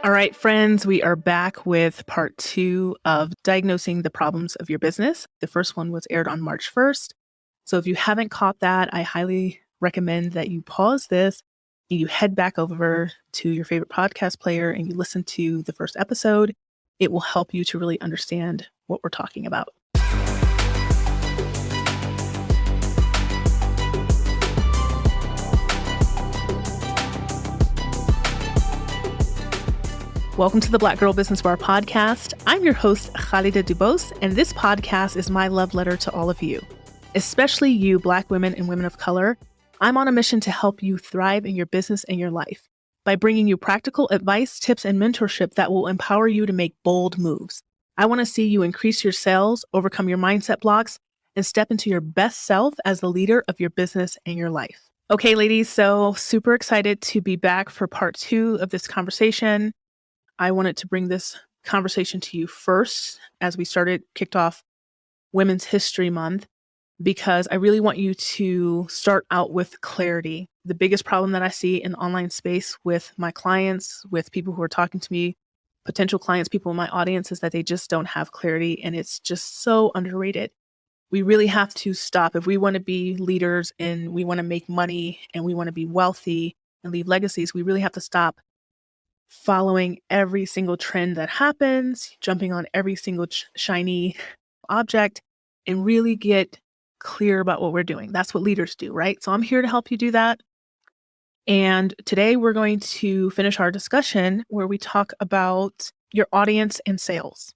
All right, friends, we are back with part 2 of diagnosing the problems of your business. The first one was aired on March 1st. So if you haven't caught that, I highly recommend that you pause this and you head back over to your favorite podcast player and you listen to the first episode. It will help you to really understand what we're talking about. Welcome to the Black Girl Business Bar podcast. I'm your host, Khalida Dubose, and this podcast is my love letter to all of you, especially you Black women and women of color. I'm on a mission to help you thrive in your business and your life by bringing you practical advice, tips, and mentorship that will empower you to make bold moves. I want to see you increase your sales, overcome your mindset blocks, and step into your best self as the leader of your business and your life. Okay, ladies, so super excited to be back for part 2 of this conversation. I wanted to bring this conversation to you first as we kicked off Women's History Month, because I really want you to start out with clarity. The biggest problem that I see in the online space with my clients, with people who are talking to me, potential clients, people in my audience, is that they just don't have clarity, and it's just so underrated. We really have to stop. If we want to be leaders and we want to make money and we want to be wealthy and leave legacies, we really have to stop following every single trend that happens, jumping on every single shiny object, and really get clear about what we're doing. That's what leaders do, right? So I'm here to help you do that. And today we're going to finish our discussion where we talk about your audience and sales.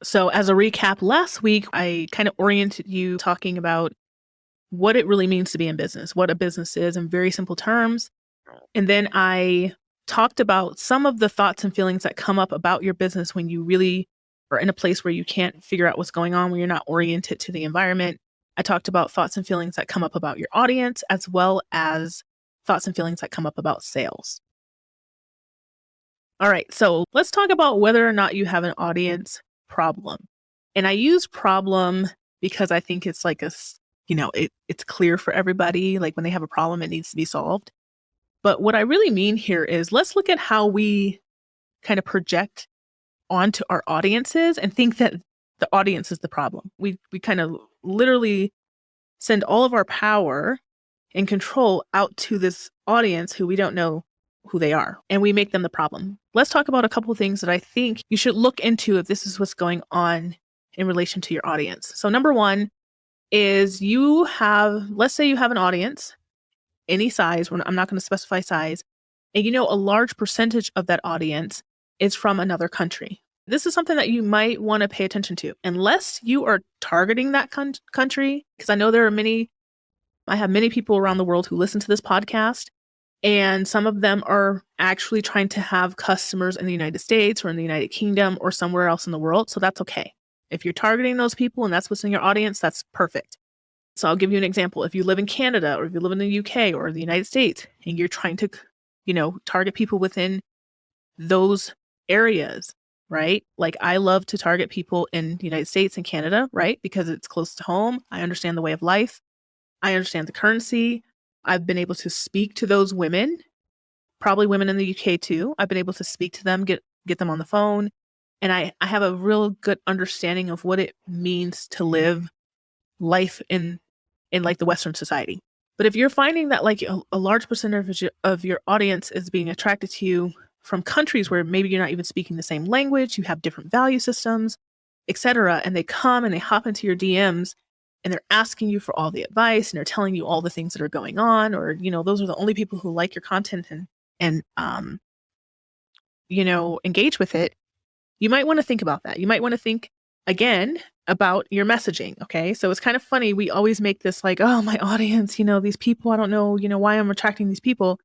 So as a recap, last week, I kind of oriented you talking about what it really means to be in business, what a business is in very simple terms. And then I talked about some of the thoughts and feelings that come up about your business when you really are in a place where you can't figure out what's going on, when you're not oriented to the environment. I talked about thoughts and feelings that come up about your audience, as well as thoughts and feelings that come up about sales. All right, so let's talk about whether or not you have an audience problem. And I use problem because I think it's like it's clear for everybody. Like when they have a problem, it needs to be solved. But what I really mean here is let's look at how we kind of project onto our audiences and think that the audience is the problem. We kind of literally send all of our power and control out to this audience who we don't know who they are, and we make them the problem. Let's talk about a couple of things that I think you should look into if this is what's going on in relation to your audience. So number one is let's say you have an audience, any size, I'm not going to specify size, and a large percentage of that audience is from another country. This is something that you might want to pay attention to, unless you are targeting that country, because I know I have many people around the world who listen to this podcast, and some of them are actually trying to have customers in the United States or in the United Kingdom or somewhere else in the world, so that's okay. If you're targeting those people and that's what's in your audience, that's perfect. So I'll give you an example. If you live in Canada or if you live in the UK or the United States and you're trying to, target people within those areas, right? Like I love to target people in the United States and Canada, right? Because it's close to home. I understand the way of life. I understand the currency. I've been able to speak to those women, probably women in the UK too. I've been able to speak to them, get them on the phone. And I have a real good understanding of what it means to live life in like the Western society. But if you're finding that like a large percentage of your audience is being attracted to you from countries where maybe you're not even speaking the same language, you have different value systems, etc., and they come and they hop into your DMs and they're asking you for all the advice and they're telling you all the things that are going on, or those are the only people who like your content and engage with it, you might want to think about that. You might want to think again about your messaging. Okay. So it's kind of funny. We always make this like, oh, my audience, these people, I don't know, why I'm attracting these people.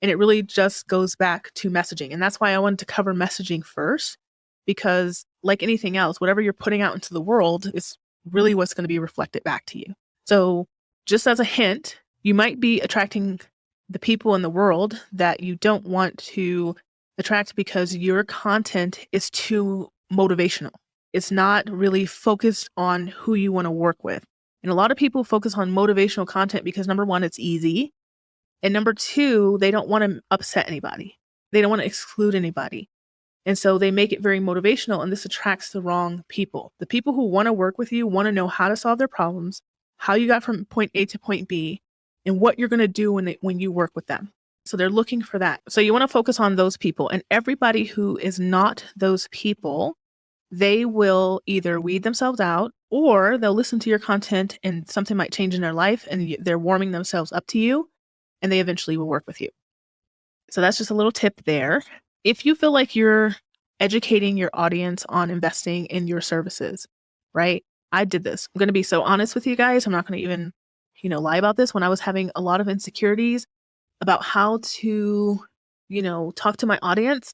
And it really just goes back to messaging. And that's why I wanted to cover messaging first, because like anything else, whatever you're putting out into the world is really what's going to be reflected back to you. So just as a hint, you might be attracting the people in the world that you don't want to attract because your content is too motivational. It's not really focused on who you want to work with. And a lot of people focus on motivational content because number one, it's easy. And number two, they don't want to upset anybody. They don't want to exclude anybody. And so they make it very motivational, and this attracts the wrong people. The people who want to work with you want to know how to solve their problems, how you got from point A to point B, and what you're going to do when you work with them. So they're looking for that. So you want to focus on those people, and everybody who is not those people, they will either weed themselves out or they'll listen to your content and something might change in their life and they're warming themselves up to you and they eventually will work with you. So that's just a little tip there. If you feel like you're educating your audience on investing in your services, right? I did this. I'm going to be so honest with you guys. I'm not going to even, lie about this. When I was having a lot of insecurities about how to, talk to my audience,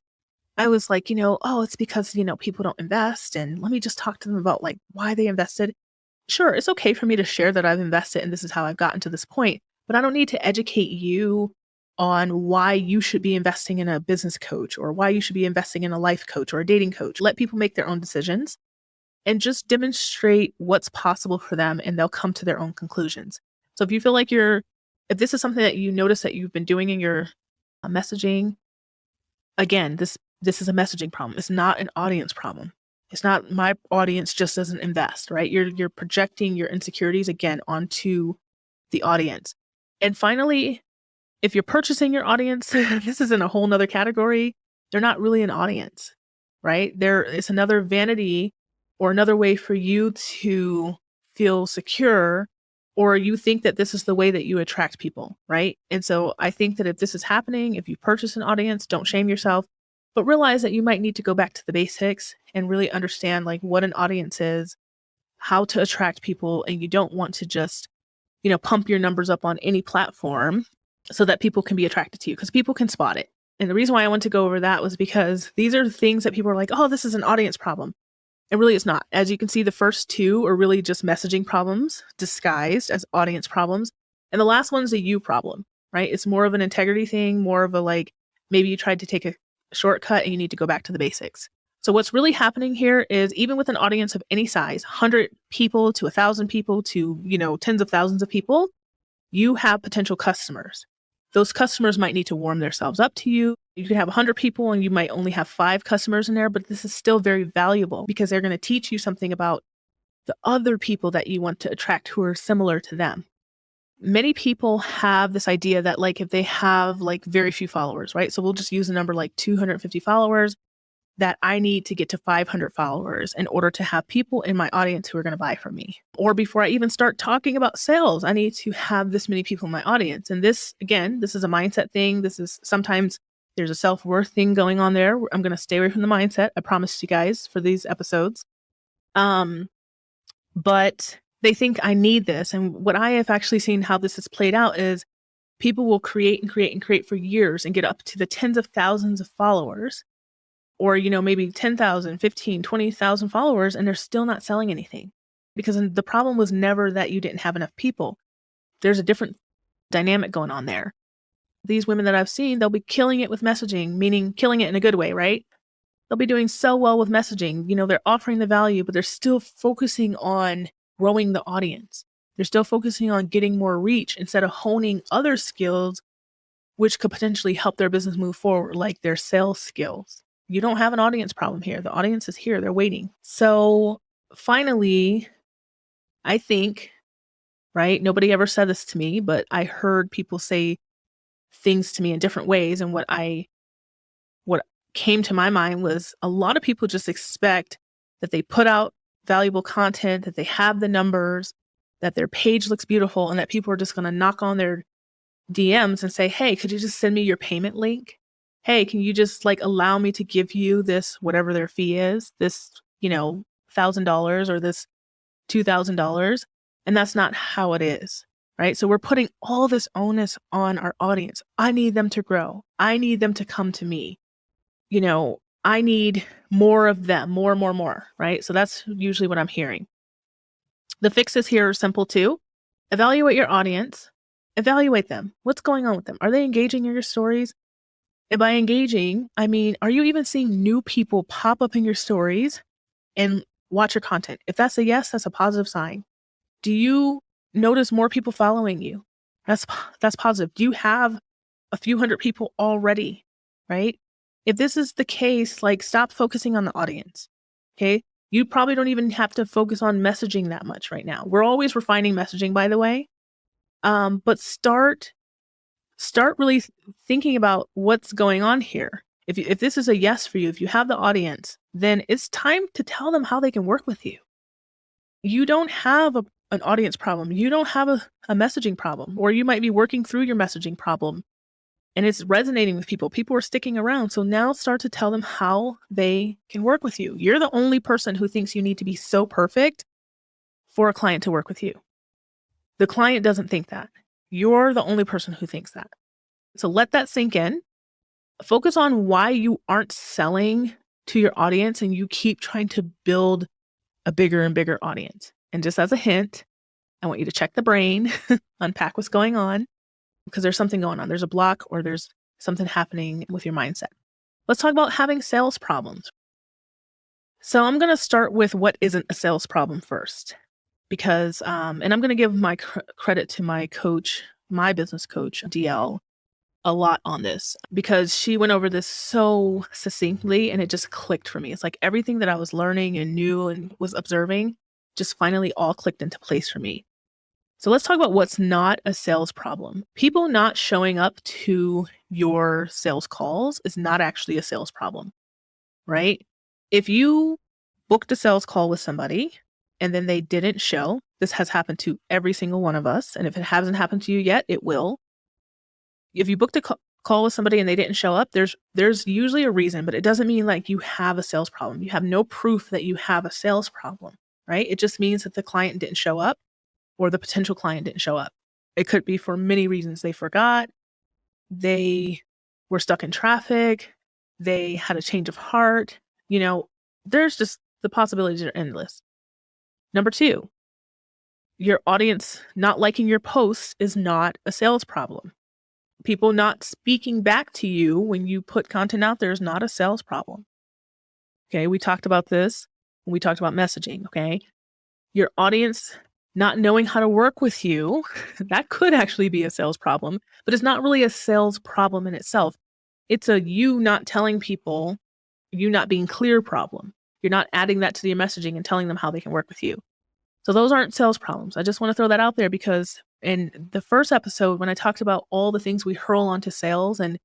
I was like, oh, it's because, people don't invest. And let me just talk to them about like why they invested. Sure, it's okay for me to share that I've invested and this is how I've gotten to this point, but I don't need to educate you on why you should be investing in a business coach or why you should be investing in a life coach or a dating coach. Let people make their own decisions and just demonstrate what's possible for them and they'll come to their own conclusions. So if you feel like if this is something that you notice that you've been doing in your messaging, again, this is a messaging problem. It's not an audience problem. It's not my audience just doesn't invest, right? You're projecting your insecurities again onto the audience. And finally, if you're purchasing your audience, this is in a whole nother category. They're not really an audience, right? It's another vanity or another way for you to feel secure, or you think that this is the way that you attract people, right? And so I think that if this is happening, if you purchase an audience, don't shame yourself, but realize that you might need to go back to the basics and really understand like what an audience is, how to attract people, and you don't want to just, pump your numbers up on any platform so that people can be attracted to you because people can spot it. And the reason why I want to go over that was because these are things that people are like, oh, this is an audience problem. And really it's not. As you can see, the first two are really just messaging problems disguised as audience problems. And the last one's a you problem, right? It's more of an integrity thing, more of a like, maybe you tried to take a shortcut and you need to go back to the basics. So what's really happening here is even with an audience of any size, 100 people to 1,000 people to, tens of thousands of people, you have potential customers. Those customers might need to warm themselves up to you. You could have 100 people and you might only have 5 customers in there, but this is still very valuable because they're going to teach you something about the other people that you want to attract who are similar to them. Many people have this idea that like if they have like very few followers, right? So we'll just use a number like 250 followers, that I need to get to 500 followers in order to have people in my audience who are going to buy from me. Or before I even start talking about sales, I need to have this many people in my audience. And this, again, this is a mindset thing. This is sometimes there's a self-worth thing going on there. I'm going to stay away from the mindset. I promised you guys for these episodes. But they think I need this. And what I have actually seen how this has played out is people will create and create and create for years and get up to the tens of thousands of followers. Or, maybe 10,000, 15, 20,000 followers, and they're still not selling anything. Because the problem was never that you didn't have enough people. There's a different dynamic going on there. These women that I've seen, they'll be killing it with messaging, meaning killing it in a good way, right? They'll be doing so well with messaging. They're offering the value, but they're still focusing on growing the audience. They're still focusing on getting more reach instead of honing other skills, which could potentially help their business move forward, like their sales skills. You don't have an audience problem here. The audience is here. They're waiting. So finally, I think, right? Nobody ever said this to me, but I heard people say things to me in different ways. And what came to my mind was a lot of people just expect that they put out valuable content, that they have the numbers, that their page looks beautiful, and that people are just going to knock on their DMs and say, hey, could you just send me your payment link? Hey, can you just like allow me to give you this, whatever their fee is, this, $1,000 or this $2,000? And that's not how it is, right? So we're putting all this onus on our audience. I need them to grow. I need them to come to me. I need more of them, more, right? So that's usually what I'm hearing. The fixes here are simple too. Evaluate your audience. Evaluate them. What's going on with them? Are they engaging in your stories? And by engaging, I mean, are you even seeing new people pop up in your stories and watch your content? If that's a yes, that's a positive sign. Do you notice more people following you? That's positive. Do you have a few hundred people already, right? If this is the case, like, stop focusing on the audience. Okay. You probably don't even have to focus on messaging that much right now. We're always refining messaging, by the way. But start really thinking about what's going on here. If this is a yes for you, if you have the audience, then it's time to tell them how they can work with you. You don't have an audience problem. You don't have a messaging problem, or you might be working through your messaging problem and it's resonating with people. People are sticking around. So now start to tell them how they can work with you. You're the only person who thinks you need to be so perfect for a client to work with you. The client doesn't think that. You're the only person who thinks that. So let that sink in. Focus on why you aren't selling to your audience and you keep trying to build a bigger and bigger audience. And just as a hint, I want you to check the brain, unpack what's going on, because there's something going on. There's a block or there's something happening with your mindset. Let's talk about having sales problems. So I'm going to start with what isn't a sales problem first, because, and I'm going to give my credit to my coach, my business coach, DL, a lot on this because she went over this so succinctly and it just clicked for me. It's like everything that I was learning and knew and was observing just finally all clicked into place for me. So let's talk about what's not a sales problem. People not showing up to your sales calls is not actually a sales problem, right? If you booked a sales call with somebody and then they didn't show, this has happened to every single one of us. And if it hasn't happened to you yet, it will. If you booked a call with somebody and they didn't show up, there's usually a reason, but it doesn't mean like you have a sales problem. You have no proof that you have a sales problem, right? It just means that the client didn't show up or the potential client didn't show up. It could be for many reasons. They forgot, they were stuck in traffic, they had a change of heart. There's just the possibilities are endless. Number 2, your audience not liking your posts is not a sales problem. People not speaking back to you when you put content out there is not a sales problem. Okay, we talked about this when we talked about messaging, okay? Your audience not knowing how to work with you, that could actually be a sales problem, but it's not really a sales problem in itself. It's a you not telling people, you not being clear problem. You're not adding that to your messaging and telling them how they can work with you. So those aren't sales problems. I just want to throw that out there because in the first episode, when I talked about all the things we hurl onto sales and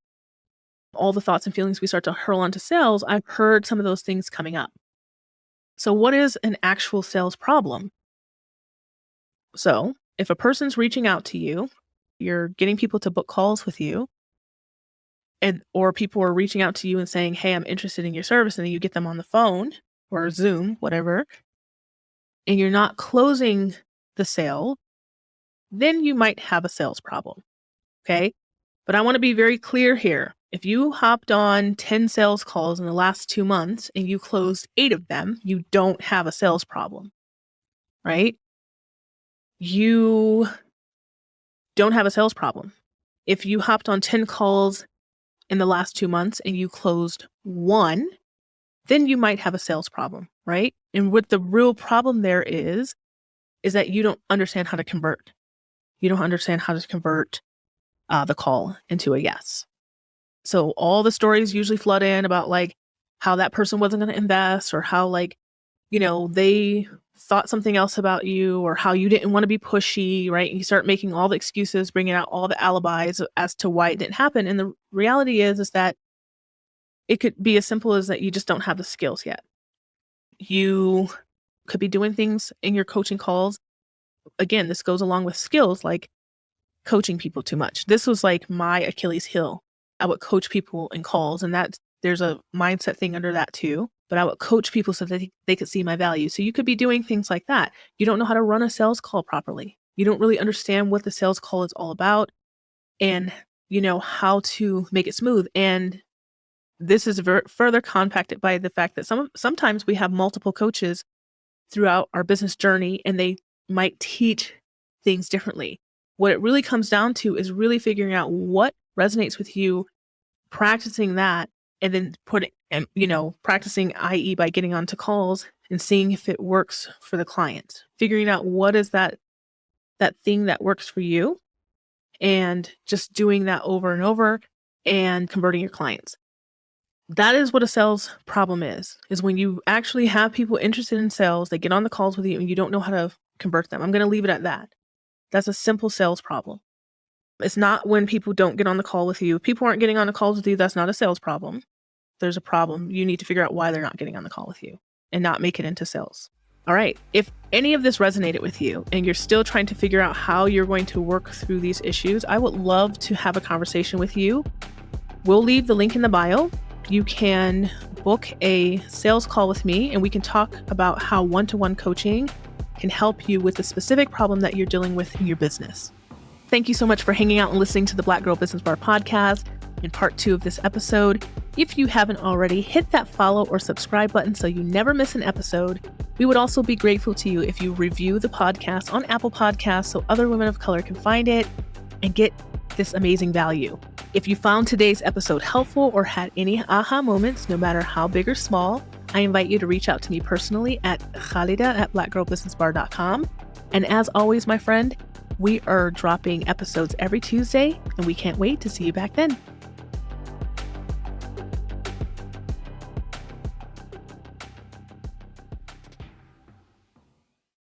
all the thoughts and feelings we start to hurl onto sales, I've heard some of those things coming up. So what is an actual sales problem? So if a person's reaching out to you, you're getting people to book calls with you, or people are reaching out to you and saying, hey, I'm interested in your service, and then you get them on the phone or Zoom, whatever, and you're not closing the sale, then you might have a sales problem. Okay. But I want to be very clear here. If you hopped on 10 sales calls in the last 2 months and you closed 8 of them, you don't have a sales problem, right? You don't have a sales problem. If you hopped on 10 calls in the last 2 months and you closed 1, then you might have a sales problem, right? And what the real problem there is that you don't understand how to convert. You don't understand how to convert the call into a yes. So all the stories usually flood in about like how that person wasn't going to invest or how they thought something else about you or how you didn't want to be pushy, right? And you start making all the excuses, bringing out all the alibis as to why it didn't happen. And the reality is that it could be as simple as that you just don't have the skills yet. You could be doing things in your coaching calls. Again, this goes along with skills like coaching people too much. This was like my Achilles heel. I would coach people in calls, and there's a mindset thing under that too. But I would coach people so that they could see my value. So you could be doing things like that. You don't know how to run a sales call properly. You don't really understand what the sales call is all about and how to make it smooth. And this is further compacted by the fact that sometimes we have multiple coaches throughout our business journey and they might teach things differently. What it really comes down to is really figuring out what resonates with you, practicing that, and then practicing, i.e. by getting onto calls and seeing if it works for the client, figuring out what is that thing that works for you and just doing that over and over and converting your clients. That is what a sales problem is when you actually have people interested in sales, they get on the calls with you and you don't know how to convert them. I'm going to leave it at that. That's a simple sales problem. It's not when people don't get on the call with you. If people aren't getting on the calls with you, that's not a sales problem. There's a problem. You need to figure out why they're not getting on the call with you and not make it into sales. All right. If any of this resonated with you and you're still trying to figure out how you're going to work through these issues, I would love to have a conversation with you. We'll leave the link in the bio. You can book a sales call with me and we can talk about how one-to-one coaching can help you with the specific problem that you're dealing with in your business. Thank you so much for hanging out and listening to the Black Girl Business Bar podcast in part 2 of this episode. If you haven't already, hit that follow or subscribe button so you never miss an episode. We would also be grateful to you if you review the podcast on Apple Podcasts so other women of color can find it and get this amazing value. If you found today's episode helpful or had any aha moments, no matter how big or small, I invite you to reach out to me personally at khalida@blackgirlbusinessbar.com. And as always, my friend, we are dropping episodes every Tuesday, and we can't wait to see you back then.